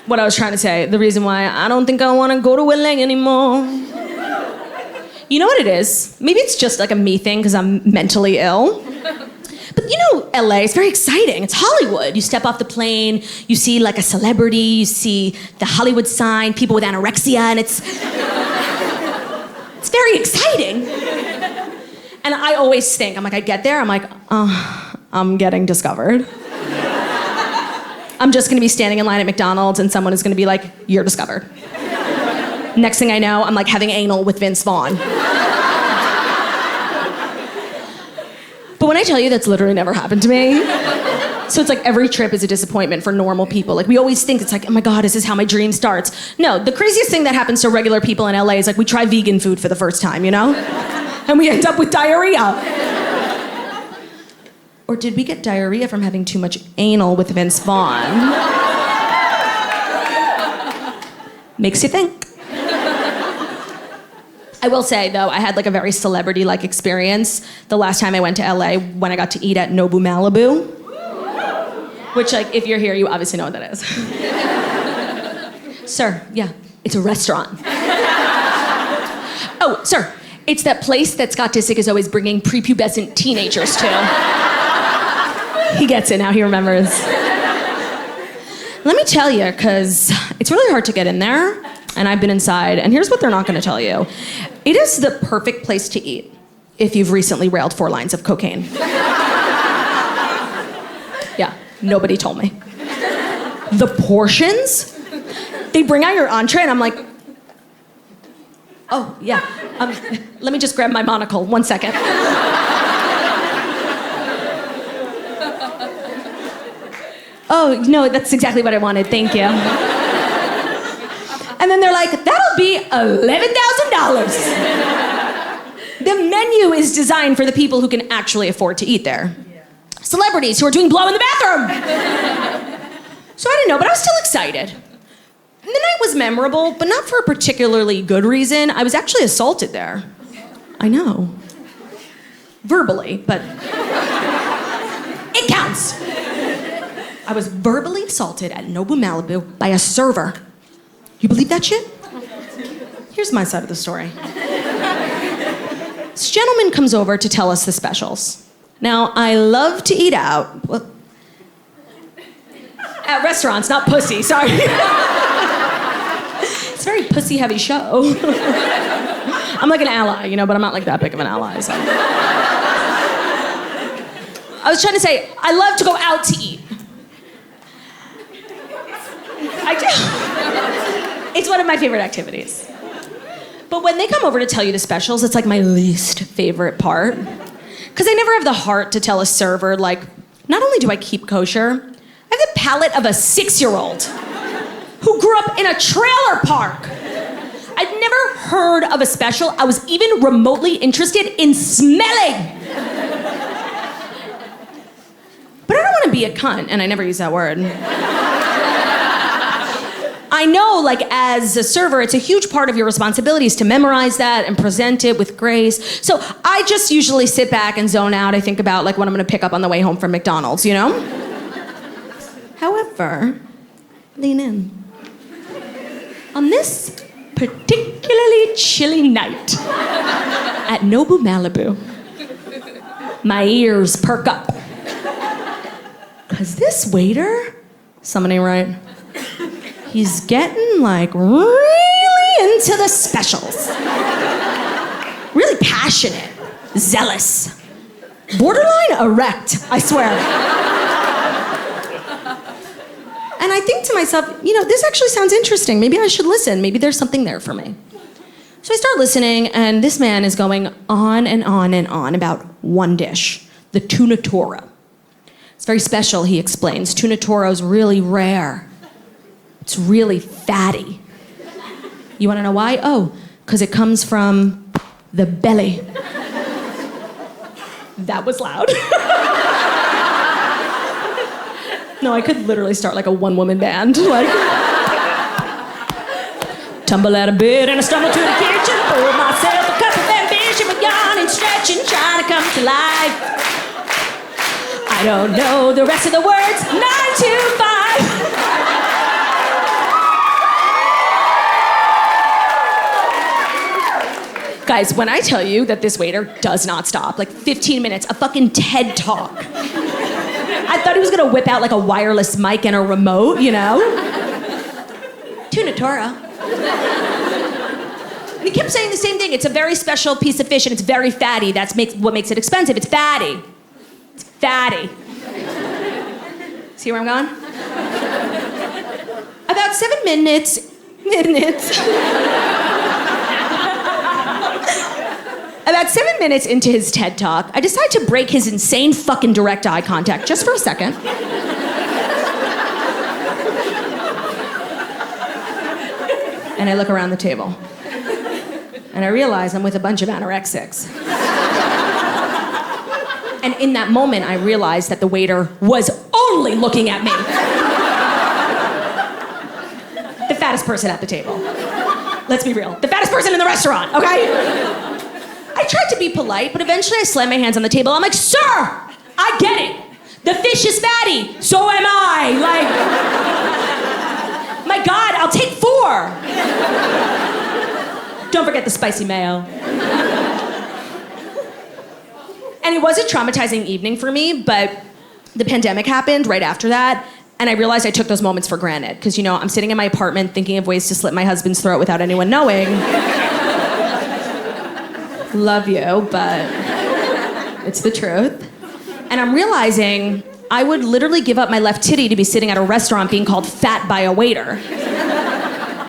what I was trying to say. The reason why I don't think I want to go to LA anymore. You know what it is? Maybe it's just like a me thing because I'm mentally ill. But you know, LA is very exciting. It's Hollywood. You step off the plane, you see like a celebrity, you see the Hollywood sign, people with anorexia, and it's very exciting. And I always think, I'm like, I get there, I'm like, I'm getting discovered. I'm just gonna be standing in line at McDonald's and someone is gonna be like, you're discovered. Next thing I know, I'm like having anal with Vince Vaughn. But when I tell you, that's literally never happened to me. So it's like every trip is a disappointment for normal people. Like we always think it's like, oh my God, this is how my dream starts. No, the craziest thing that happens to regular people in LA is like we try vegan food for the first time, you know? And we end up with diarrhea. Or did we get diarrhea from having too much anal with Vince Vaughn? Makes you think. I will say, though, I had like a very celebrity-like experience the last time I went to LA when I got to eat at Nobu Malibu. Which, like, if you're here, you obviously know what that is. Sir, yeah, it's a restaurant. Oh, sir, it's that place that Scott Disick is always bringing prepubescent teenagers to. He gets it now, he remembers. Let me tell you, because it's really hard to get in there, and I've been inside, and here's what they're not gonna tell you. It is the perfect place to eat if you've recently railed 4 lines of cocaine. Yeah, nobody told me. The portions? They bring out your entree, and I'm like, oh, yeah. Let me just grab my monocle, 1 second. Oh, no, that's exactly what I wanted, thank you. And then they're like, that'll be $11,000. The menu is designed for the people who can actually afford to eat there. Celebrities who are doing blow in the bathroom. So I didn't know, but I was still excited. And the night was memorable, but not for a particularly good reason. I was actually assaulted there. I know. Verbally, but it counts. I was verbally assaulted at Nobu Malibu by a server. You believe that shit? Here's my side of the story. This gentleman comes over to tell us the specials. Now, I love to eat out. Well, at restaurants, not pussy, sorry. It's a very pussy-heavy show. I'm like an ally, you know, but I'm not like that big of an ally, so. I was trying to say, I love to go out to eat. I do. It's one of my favorite activities. But when they come over to tell you the specials, it's like my least favorite part. Because I never have the heart to tell a server, like, not only do I keep kosher, I have the palate of a 6-year-old who grew up in a trailer park. I'd never heard of a special I was even remotely interested in smelling. But I don't want to be a cunt, and I never use that word. I know, like, as a server, it's a huge part of your responsibilities to memorize that and present it with grace. So I just usually sit back and zone out. I think about, like, what I'm gonna pick up on the way home from McDonald's, you know? However, lean in. On this particularly chilly night at Nobu Malibu, my ears perk up. 'Cause this waiter, something ain't right. He's getting, like, really into the specials. Really passionate, zealous, borderline erect, I swear. And I think to myself, you know, this actually sounds interesting. Maybe I should listen. Maybe there's something there for me. So I start listening, and this man is going on and on and on about one dish, the tuna toro. It's very special, he explains. Tuna toro's really rare. It's really fatty. You wanna know why? Oh, because it comes from the belly. That was loud. No, I could literally start like a one-woman band. Like, tumble out of bed and I stumble to the kitchen, pour myself a cup of ambition, but yawning, stretching, trying to come to life. I don't know the rest of the words. 9 to 5. Guys, when I tell you that this waiter does not stop, like 15 minutes, a fucking TED Talk. I thought he was gonna whip out like a wireless mic and a remote, you know? Tuna Tora. And he kept saying the same thing. It's a very special piece of fish and it's very fatty. That's what makes it expensive. It's fatty. It's fatty. See where I'm going? About 7 minutes. About 7 minutes into his TED Talk, I decide to break his insane fucking direct eye contact just for a second. And I look around the table. And I realize I'm with a bunch of anorexics. And in that moment, I realized that the waiter was only looking at me. The fattest person at the table. Let's be real. The fattest person in the restaurant, okay? I tried to be polite, but eventually I slammed my hands on the table. I'm like, sir, I get it. The fish is fatty. So am I. Like, my God, I'll take 4. Don't forget the spicy mayo. And it was a traumatizing evening for me, but the pandemic happened right after that, and I realized I took those moments for granted. Because, you know, I'm sitting in my apartment thinking of ways to slit my husband's throat without anyone knowing. Love you, but it's the truth. And I'm realizing I would literally give up my left titty to be sitting at a restaurant being called fat by a waiter.